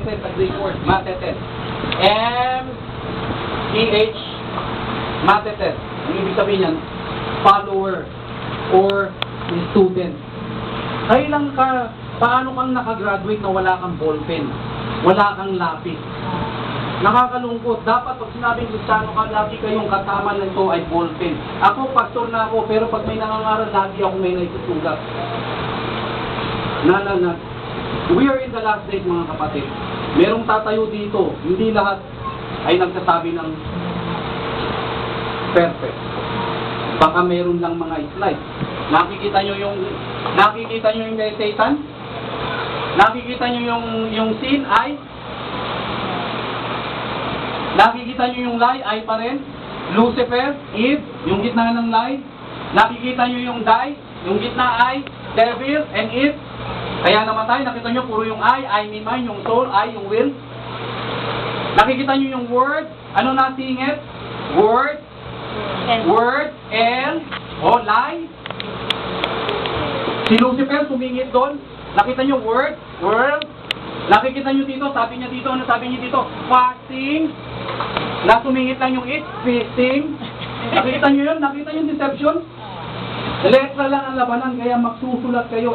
natin sa Greek word, matetes. M-E-H, matetes. Ang ibig sabihin yan, follower or student. Kailan ka, paano kang nakagraduate na wala kang ballpen, wala kang lapis? Nakakalungkot. Dapat pag sinabing Kristiyano ka, lagi kayong kasama nito ay ballpen. Ako, pastor na ako, pero pag may nangangaral, lagi ako may naitusugat. We are in the last days, mga kapatid. Merong tatayo dito, hindi lahat ay nagsasabi ng perfect. Baka meron lang mga slides. Nakikita nyo yung kay Satan? Nakikita nyo yung sin ay? Nakikita nyo yung lie ay pa rin? Lucifer, Eve, yung gitna ng lie? Nakikita nyo yung die, yung gitna ay devil and Eve? Kaya namatay, nakita nyo puro yung I mean mind, yung soul, I, yung will. Nakikita nyo yung word, ano na singit? Word, L, lie. Si Lucifer sumingit doon. Nakita nyo word, world. Nakikita nyo dito, sabi niya dito, ano sabi niya dito? Fasting. Na sumingit lang yung it, feasting. Nakita nyo yun? Nakita nyo yung deception? Letra lang ang labanan, kaya magsusulat kayo